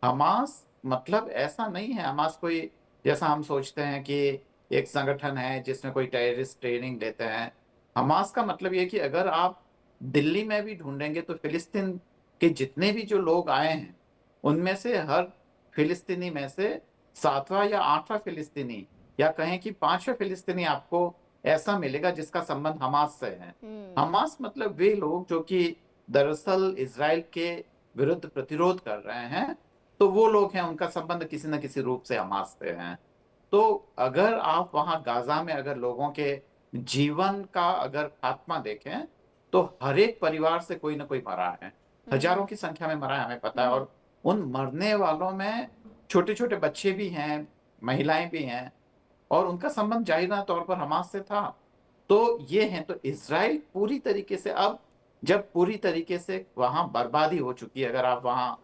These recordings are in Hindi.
हमास मतलब ऐसा नहीं है। हमास कोई, जैसा हम सोचते हैं कि एक संगठन है जिसमें कोई टेररिस्ट ट्रेनिंग लेते हैं। हमास का मतलब ये कि अगर आप दिल्ली में भी ढूंढेंगे तो फिलिस्तीन के जितने भी जो लोग आए हैं उनमें से हर फिलिस्तीनी में से सातवां या आठवां फिलिस्तीनी, या कहें कि पांचवा फिलिस्तीनी आपको ऐसा मिलेगा जिसका संबंध हमास से है। हम्म। हमास मतलब वे लोग जो कि दरअसल इसराइल के विरुद्ध प्रतिरोध कर रहे हैं, तो वो लोग हैं, उनका संबंध किसी न किसी रूप से हमास से है। तो अगर आप वहां गाजा में अगर लोगों के जीवन का अगर खात्मा देखें तो हर एक परिवार से कोई ना कोई मरा है। हजारों हम्म। की संख्या में मरा है, हमें पता है। हम्म। और उन मरने वालों में छोटे छोटे बच्चे भी हैं, महिलाएं भी हैं, और उनका संबंध जाहिर तौर पर हमास से था। तो ये है, तो इसराइल पूरी तरीके से अब, जब पूरी तरीके से वहां बर्बादी हो चुकी है, अगर आप वहां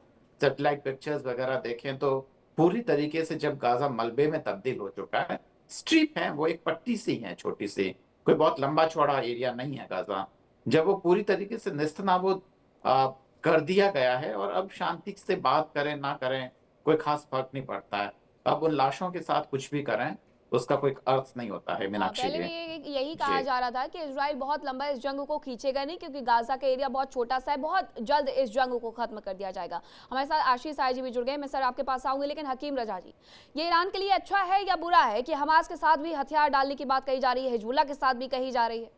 सैटेलाइट पिक्चर्स वगैरह देखें तो पूरी तरीके से जब गाजा मलबे में तब्दील हो चुका है। स्ट्रिप है, वो एक पट्टी सी है, छोटी सी, कोई बहुत लंबा चौड़ा एरिया नहीं है गाजा। जब वो पूरी तरीके से नेस्तनाबूद आ, कर दिया गया है, और अब शांति से बात करें ना करें कोई खास फर्क नहीं पड़ता है। अब उन लाशों के साथ कुछ भी करें उसका कोई अर्थ नहीं होता है, हाँ, मीनाक्षी पहले जी। भी यही कहा जी। जा रहा था कि इजराइल बहुत लंबा इस जंग को खींचेगा नहीं, क्योंकि गाजा का एरिया बहुत छोटा सा है, बहुत जल्द इस जंग को खत्म कर दिया जाएगा। हमारे साथ आशीष साय जी भी जुड़ गए। मैं सर आपके पास आऊंगी, लेकिन हकीम रजा जी, ये ईरान के लिए अच्छा है या बुरा है कि हमास के साथ भी हथियार डालने की बात कही जा रही है, हिजबुल्लाह के साथ भी कही जा रही है?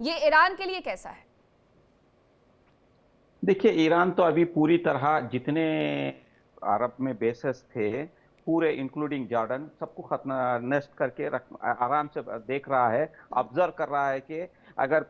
ये ईरान के लिए कैसा है? देखिए, ईरान तो अभी पूरी तरह जितने अरब में बेसेस थे, पूरे इंक्लूडिंग जॉर्डन, सबको खत्म नष्ट करके रख आराम से देख रहा है, ऑब्जर्व कर रहा है कि अगर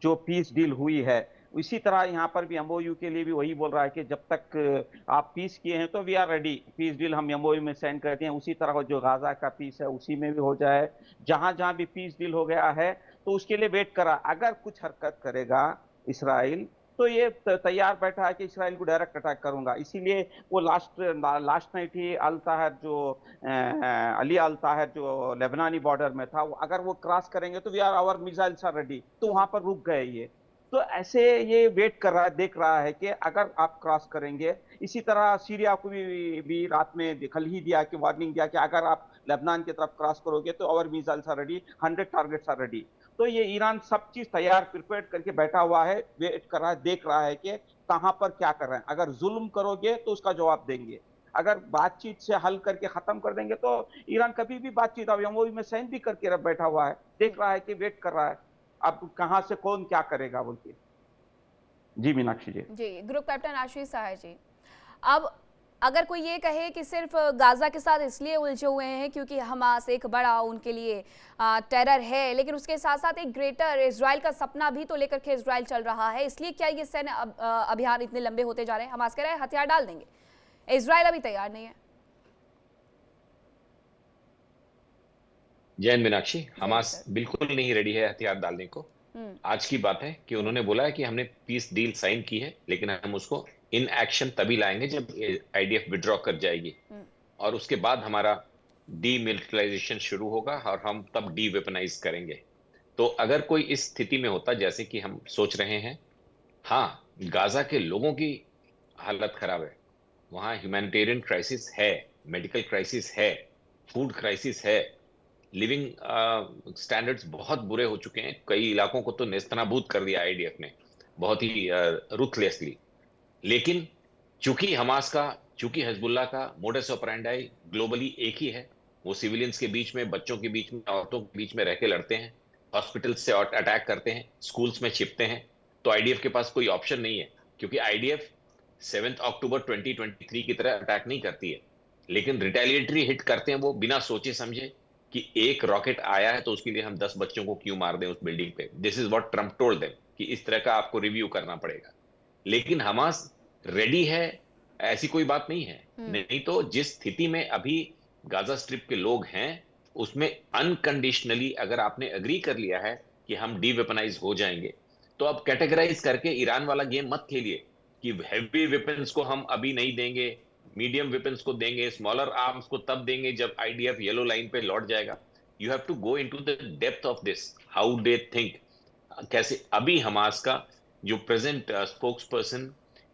जो पीस डील हुई है, इसी तरह यहाँ पर भी एमओयू के लिए भी वही बोल रहा है कि जब तक आप पीस किए हैं तो we are ready, peace deal हम एमओयू में साइन करते हैं। उसी तरह जो गाजा का पीस है उसी में भी हो जाए, जहां जहां भी पीस डील हो गया है तो उसके लिए वेट करा। अगर कुछ हरकत करेगा इसराइल तो ये तैयार बैठा है कि इसराइल को डायरेक्ट अटैक करूंगा। इसीलिए वो लास्ट लास्ट नाइट ही अल ताहर जो अली अल ताहर जो लेबनानी बॉर्डर में था, अगर वो क्रॉस करेंगे तो we are our missiles are ready, तो वहां पर रुक गए ये। तो ऐसे ये वेट कर रहा है, देख रहा है कि अगर आप क्रॉस करेंगे। इसी तरह सीरिया को भी रात में कल ही दिया कि वार्निंग दिया कि अगर आप लेबनान की तरफ क्रॉस करोगे तो our missiles are ready, 100 targets are ready. तो ये ईरान सब चीज तैयार प्रिपेयर करके बैठा हुआ है, वेट कर रहा है, देख रहा है कि कहां पर क्या कर रहे हैं। अगर जुल्म करोगे तो उसका जवाब देंगे, अगर बातचीत से हल करके खत्म कर देंगे तो ईरान कभी भी बातचीत, अब एमओयू में साइन भी करके बैठा हुआ है, देख रहा है कि वेट कर रहा है अब कहां से कौन क्या करेगा बोल के। जी मीनाक्षी जी। जी, ग्रुप कैप्टन आशीष सहाय जी, अब अगर कोई ये कहे कि सिर्फ गाजा के साथ इसलिए उलझे हुए हैं क्योंकि हमास एक बड़ा उनके लिए टेरर है, लेकिन उसके साथ साथ एक ग्रेटर इजराइल का सपना भी तो लेकर के इजराइल चल रहा है, इसलिए क्या ये सैन्य अभियान इतने लंबे होते जा रहे हैं? हमास कह रहा है हथियार डाल देंगे, इजराइल अभी तैयार नहीं है। जैन मीनाक्षी, जय हिंद हमास सर। बिल्कुल नहीं रेडी है हथियार डालने को। हम्म। आज की बात है कि हम्म। उन्होंने बोला है कि हमने पीस डील साइन की है, लेकिन हम उसको इन एक्शन तभी लाएंगे जब आईडीएफ विड्रॉ कर जाएगी, हम्म। और उसके बाद हमारा डीमिलिटराइजेशन शुरू होगा और हम तब डी वेपनाइज करेंगे। तो अगर कोई इस स्थिति में होता जैसे कि हम सोच रहे हैं, हाँ, गाजा के लोगों की हालत खराब है, वहां ह्यूमैनिटेरियन क्राइसिस है, मेडिकल क्राइसिस है, फूड क्राइसिस है, लिविंग स्टैंडर्ड्स बहुत बुरे हो चुके हैं। कई इलाकों को तो नेस्तनाबूद कर दिया आईडीएफ ने, बहुत ही रुथलेसली। लेकिन चूंकि हमास का, चूंकि हिजबुल्लाह का मोडस ऑपरेंडाई ग्लोबली एक ही है, वो सिविलियंस के बीच में, बच्चों के बीच में, औरतों के बीच में रह के लड़ते हैं, हॉस्पिटल से अटैक करते हैं, स्कूल्स में छिपते हैं। तो आईडीएफ के पास कोई ऑप्शन नहीं है, क्योंकि आईडीएफ 7 अक्टूबर 2023 की तरह अटैक नहीं करती है, लेकिन रिटेलिएटरी हिट करते हैं वो बिना सोचे समझे कि एक रॉकेट आया है तो उसके लिए हम 10 बच्चों को क्यों मार दें उस बिल्डिंग पे। This is what Trump told them कि इस तरह का आपको रिव्यू करना पड़ेगा। लेकिन हमास रेडी है, ऐसी कोई बात नहीं है। हम्म। नहीं तो जिस स्थिति में अभी गाजा स्ट्रिप के लोग हैं, उसमें अनकंडीशनली अगर आपने अग्री कर लिया है कि हम डी वेपनाइज हो जाएंगे, तो अब कैटेगराइज करके ईरान वाला गेम मत खेलिए कि हैवी वेपन्स को हम अभी नहीं देंगे, मीडियम वेपन्स को देंगे, स्मॉलर आर्म्स को तब देंगे जब आईडीएफ येलो लाइन पे लौट जाएगा। You have to go into the depth of this, how they think. कैसे अभी हमास का जो प्रेजेंट स्पोक्स पर्सन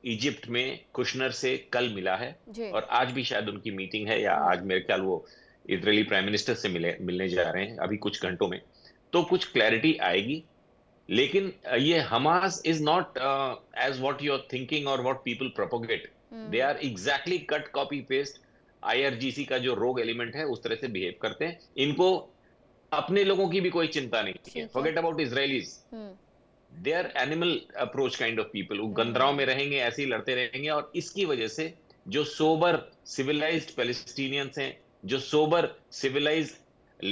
इजिप्ट में कुशनर से कल मिला है जी। और आज भी शायद उनकी मीटिंग है, या आज मेरे ख्याल वो इजरायली प्राइम मिनिस्टर से मिलने जा रहे हैं अभी कुछ घंटों में। तो कुछ क्लैरिटी आएगी। लेकिन ये Hamas is not as what you are thinking और what people propagate. They are exactly cut copy paste IRGC का जो रोग एलिमेंट है उस तरह से बिहेव करते हैं। इनको अपने लोगों की भी कोई चिंता नहीं है। ठीक है। Forget about Israelis, they are animal approach kind of people. वो गंदराव में रहेंगे, ऐसे ही लड़ते रहेंगे। और इसकी वजह से जो सोबर सिविलाइज्ड पैलेस्टीनियंस हैं, जो सोबर सिविलाइज्ड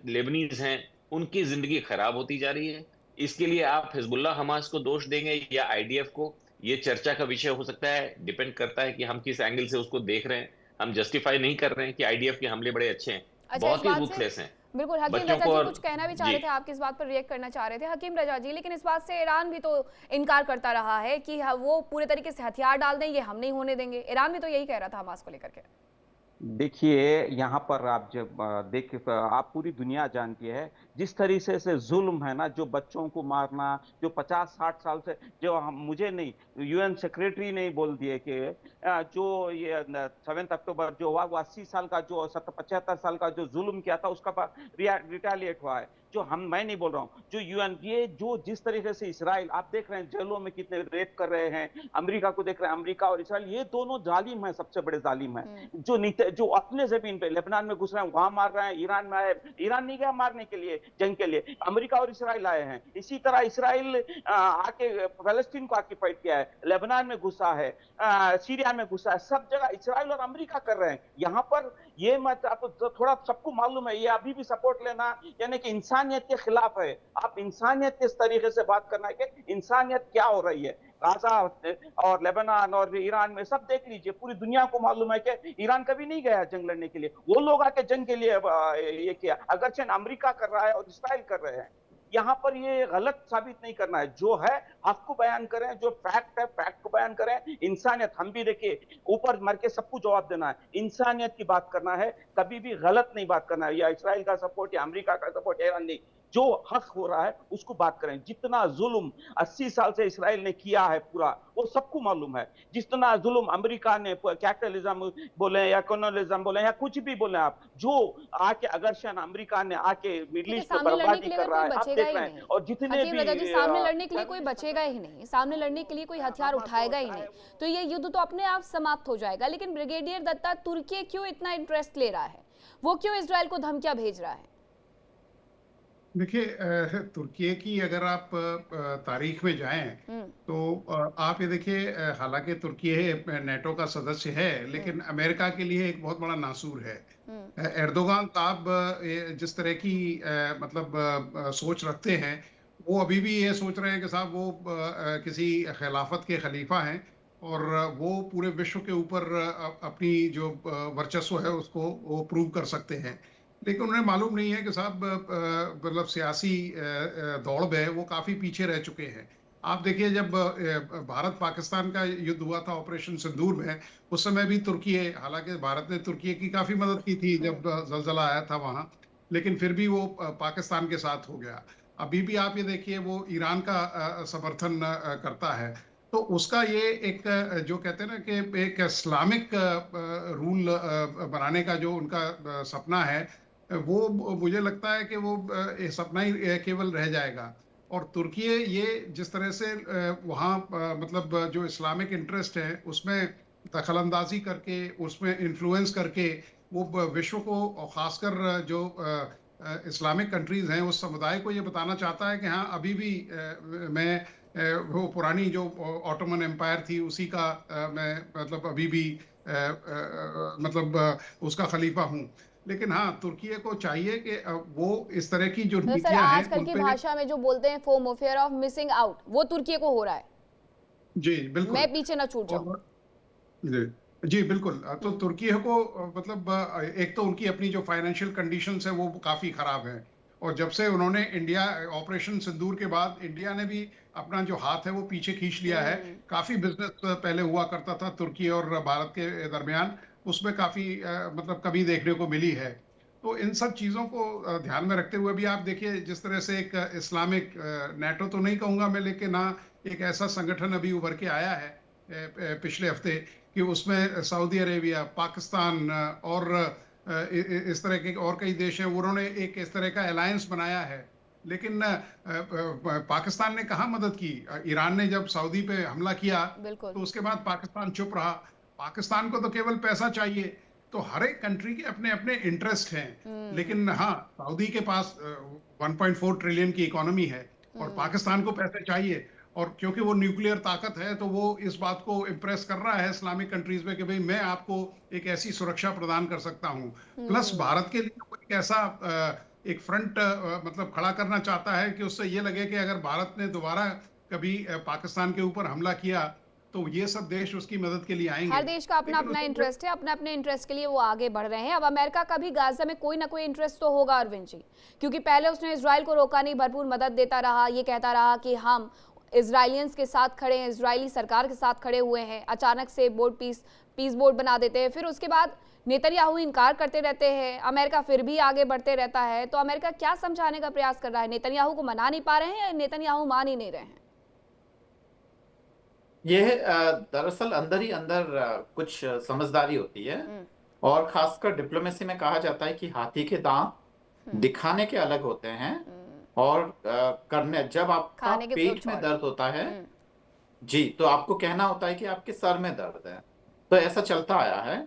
लेबनीज हैं, उनकी जिंदगी खराब होती जा रही है। इसके लिए आप हिजबुल्लाह हमास को दोष देंगे या आईडीएफ को, ये चर्चा का विषय हो सकता है। डिपेंड करता है कि हम किस एंगल से उसको देख रहे हैं। हम जस्टिफाई नहीं कर रहे हैं कि आईडीएफ के हमले बड़े अच्छे हैं, अच्छा, इस बहुत ही बात से रूथलेस हैं बिल्कुल हकीम बच्चों रजा को। जी और कुछ कहना भी चाह जी, रहे थे, आप किस बात पर रिएक्ट करना चाह रहे थे हकीम रजा जी? लेकिन इस बात से ईरान भी तो इनकार करता रहा है कि वो पूरे तरीके से हथियार डाल दें, ये हम नहीं होने देंगे। ईरान भी तो यही कह रहा था हमास को लेकर के। देखिए, यहाँ पर आप जब आप पूरी दुनिया जानती है जिस तरीके से जुल्म है ना, जो बच्चों को मारना, जो 50-60 साल से, जो मुझे नहीं, यूएन सेक्रेटरी ने बोल दिए कि जो ये 7 अक्टूबर जो हुआ वो 80 साल का, जो 75 साल का जो जुल्म किया था उसका रिटेलिएट हुआ है। जो मैं नहीं बोल रहा हूँ, जो यूएन, ये जो जिस तरीके से इसराइल, आप देख रहे हैं जेलों में कितने रेप कर रहे हैं, अमेरिका को देख रहे हैं, अमेरिका और इसराइल, ये दोनों जालिम है, सबसे बड़े जालिम है। जो अपने जमीन पे लेबनान में घुस रहे हैं, वहां मार रहे हैं। ईरान में आए, ईरान नहीं गया मारने के लिए, जंग के लिए, अमेरिका और इसराइल आए हैं। इसी तरह इसराइल आके फलस्तीन को आके फाइट किया है, लेबनान में घुसा है, सीरिया में घुसा है, सब जगह इसराइल और अमेरिका कर रहे हैं। यहाँ पर ये मत, आप थोड़ा सबको मालूम है, ये अभी भी सपोर्ट लेना यानी कि इंसानियत के खिलाफ है। आप इंसानियत के इस तरीके से बात करना है कि इंसानियत क्या हो रही है गाजा और लेबनान और ईरान में, सब देख लीजिए। पूरी दुनिया को मालूम है कि ईरान कभी नहीं गया जंग लड़ने के लिए, वो लोग आके जंग के लिए ये किया। अगरचे अमेरिका कर रहा है और इसराइल कर रहे हैं। यहाँ पर ये गलत साबित नहीं करना है, जो है हक को बयान करें, जो फैक्ट है फैक्ट को बयान करें। इंसानियत, हम भी देखिए ऊपर मर के सबको जवाब देना है, इंसानियत की बात करना है, कभी भी गलत नहीं बात करना है, या इसराइल का सपोर्ट या अमेरिका का सपोर्ट, ईरान नहीं। जो हक हो रहा है उसको बात करें। जितना जुल्म 80 साल से इसराइल ने किया है पूरा, वो सबको मालूम है। जितना जुल्म अमेरिका ने, कैपिटलिज्म बोले या कॉलोनियलिज्म बोले या कुछ भी बोले आप, जो आके अगरशन अमेरिका ने आके मिडिल ईस्ट को बर्बादी कर रहा है, आप देख रहे हैं। और जितने भी सामने लड़ने के लिए कोई बचेगा ही नहीं, सामने लड़ने के लिए कोई हथियार उठाएगा ही नहीं, तो ये युद्ध तो अपने आप समाप्त हो जाएगा। लेकिन ब्रिगेडियर दत्ता, तुर्की क्यों इतना इंटरेस्ट ले रहा है? वो क्यों इजराइल को धमकियां भेज रहा है? देखिए, तुर्की की अगर आप तारीख में जाएं तो आप ये देखिए, हालांकि तुर्की नेटो का सदस्य है, लेकिन अमेरिका के लिए एक बहुत बड़ा नासूर है। एर्दोगान साहब जिस तरह की मतलब सोच रखते हैं, वो अभी भी ये सोच रहे हैं कि साहब वो किसी खिलाफत के खलीफा हैं और वो पूरे विश्व के ऊपर अपनी जो वर्चस्व है उसको वो प्रूव कर सकते हैं। लेकिन उन्हें मालूम नहीं है कि साहब मतलब सियासी दौड़ में वो काफी पीछे रह चुके हैं। आप देखिए, जब भारत पाकिस्तान का युद्ध हुआ था ऑपरेशन सिंदूर में, उस समय भी तुर्की, हालांकि भारत ने तुर्की की काफी मदद की थी जब जलजला आया था वहां, लेकिन फिर भी वो पाकिस्तान के साथ हो गया। अभी भी आप ये देखिए, वो ईरान का समर्थन करता है। तो उसका ये एक जो कहते हैं ना कि एक इस्लामिक रूल बनाने का जो उनका सपना है, वो मुझे लगता है कि वो सपना ही केवल रह जाएगा। और तुर्की ये जिस तरह से वहाँ मतलब जो इस्लामिक इंटरेस्ट है उसमें दखलंदाजी करके, उसमें इन्फ्लुएंस करके, वो विश्व को और खासकर जो इस्लामिक कंट्रीज हैं उस समुदाय को ये बताना चाहता है कि हाँ, अभी भी मैं वो पुरानी जो ऑटोमन एम्पायर थी उसी का मैं मतलब अभी भी मतलब उसका खलीफा हूँ। लेकिन हाँ, तुर्की को चाहिए कि वो इस तरह की जो नीतियां हैं आजकल की भाषा में जो बोलते हैं FOMO, fear of missing out, वो तुर्की को हो रहा है। जी बिल्कुल, मैं पीछे ना छूट जाऊं। जी बिल्कुल। तो तुर्की को मतलब एक तो उनकी अपनी जो फाइनेंशियल कंडीशंस है वो काफी खराब है, और जब से उन्होंने इंडिया ऑपरेशन सिंदूर के बाद इंडिया ने भी अपना जो हाथ है वो पीछे खींच लिया है। काफी बिजनेस पहले हुआ करता था तुर्की और भारत के दरमियान, उसमें काफी मतलब कमी देखने को मिली है। तो इन सब चीजों को ध्यान में रखते हुए भी आप देखिए, जिस तरह से एक इस्लामिक नेटो तो नहीं कहूंगा मैं, लेकिन हाँ, एक ऐसा संगठन अभी उभर के आया है पिछले हफ्ते कि उसमें सऊदी अरेबिया, पाकिस्तान और इस तरह के और कई देश हैं, उन्होंने एक इस तरह का अलायंस बनाया है। लेकिन पाकिस्तान ने कहाँ मदद की? ईरान ने जब सऊदी पे हमला किया तो उसके बाद पाकिस्तान चुप रहा। पाकिस्तान को तो केवल पैसा चाहिए। तो हर एक कंट्री के अपने अपने इंटरेस्ट हैं। लेकिन हाँ, सऊदी के पास 1.4 ट्रिलियन की इकोनॉमी है और पाकिस्तान को पैसे चाहिए, और क्योंकि वो न्यूक्लियर ताकत है तो वो इस बात को इम्प्रेस कर रहा है इस्लामिक कंट्रीज में कि भाई मैं आपको एक ऐसी सुरक्षा प्रदान कर सकता हूँ। प्लस भारत के लिए कोई ऐसा एक फ्रंट मतलब खड़ा करना चाहता है कि उससे ये लगे कि अगर भारत ने दोबारा कभी पाकिस्तान के ऊपर हमला किया तो ये सब देश उसकी मदद के लिए आएंगे। हर देश का अपना अपना इंटरेस्ट है, अपने अपने इंटरेस्ट के लिए वो आगे बढ़ रहे हैं। अब अमेरिका का भी गाजा में कोई ना कोई इंटरेस्ट तो होगा अरविंद जी, क्योंकि पहले उसने इजराइल को रोका नहीं, भरपूर मदद देता रहा, ये कहता रहा कि हम इजरायलियंस के साथ खड़े हैं, इजरायली सरकार के साथ खड़े हुए हैं। अचानक से पीस बोर्ड बना देते हैं, फिर उसके बाद नेतन्याहू इनकार करते रहते हैं, अमेरिका फिर भी आगे बढ़ते रहता है। तो अमेरिका क्या समझाने का प्रयास कर रहा है? नेतन्याहू को मना नहीं पा रहे हैं या नेतन्याहू मान ही नहीं रहे हैं? यह दरअसल अंदर ही अंदर कुछ समझदारी होती है, और खासकर डिप्लोमेसी में कहा जाता है कि हाथी के दांत दिखाने के अलग होते हैं और करने। जब आपका पेट में दर्द होता है जी, तो आपको कहना होता है कि आपके सर में दर्द है। तो ऐसा चलता आया है।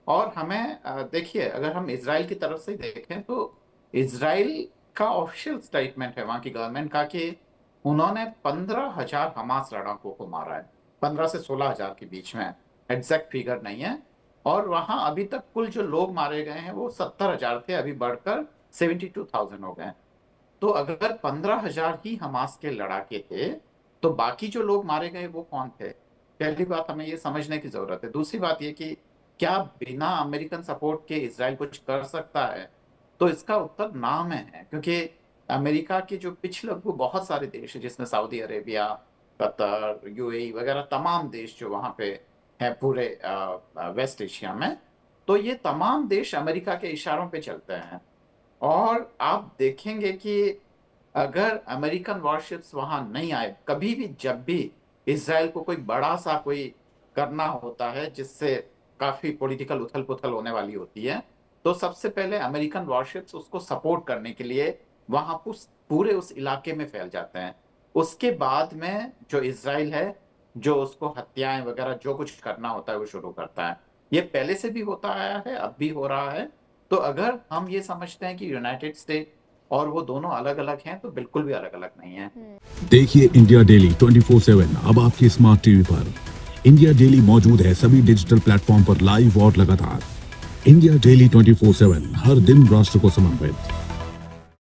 और हमें देखिए, अगर हम इजराइल की तरफ से देखें तो इजराइल का ऑफिशियल स्टेटमेंट है वहां की गवर्नमेंट का कि उन्होंने 15,000 हमास लड़ाकों को मारा है। 15 से 16,000 के बीच में, एग्जैक्ट फिगर नहीं है। और वहां अभी तक कुल जो लोग मारे गए हैं वो 70,000 थे, अभी बढ़कर 72,000 हो गए। तो अगर 15,000 ही हमास के लड़ाके थे तो बाकी जो लोग मारे गए वो कौन थे? पहली बात हमें ये समझने की जरूरत है। दूसरी बात ये कि क्या बिना अमेरिकन सपोर्ट के इजराइल कुछ कर सकता है? तो इसका उत्तर ना में है, क्योंकि अमेरिका के जो पिछले बहुत सारे देश हैं, जिसमें सऊदी अरेबिया, कतर, यूएई वगैरह तमाम देश जो वहां पे हैं पूरे वेस्ट एशिया में, तो ये तमाम देश अमेरिका के इशारों पे चलते हैं। और आप देखेंगे कि अगर अमेरिकन वॉरशिप्स वहां नहीं आए, कभी भी जब भी इजराइल को कोई बड़ा सा कोई करना होता है जिससे काफी पॉलिटिकल उथल पुथल होने वाली होती है, तो सबसे पहले अमेरिकन वॉरशिप्स उसको सपोर्ट करने के लिए वहां पूरे उस इलाके में फैल जाते हैं। उसके बाद में जो इजराइल है, जो उसको हत्याएं वगैरह जो कुछ करना होता है वो शुरू करता है। ये पहले से भी होता आया है, अब भी हो रहा है। तो अगर हम ये समझते हैं कि यूनाइटेड स्टेट और वो दोनों अलग अलग हैं, तो बिल्कुल भी अलग अलग नहीं है। देखिए इंडिया डेली 24/7 अब आपकी स्मार्ट टीवी पर। इंडिया डेली मौजूद है सभी डिजिटल प्लेटफॉर्म पर लाइव और लगातार। इंडिया डेली 24/7 हर दिन राष्ट्र को समर्पित।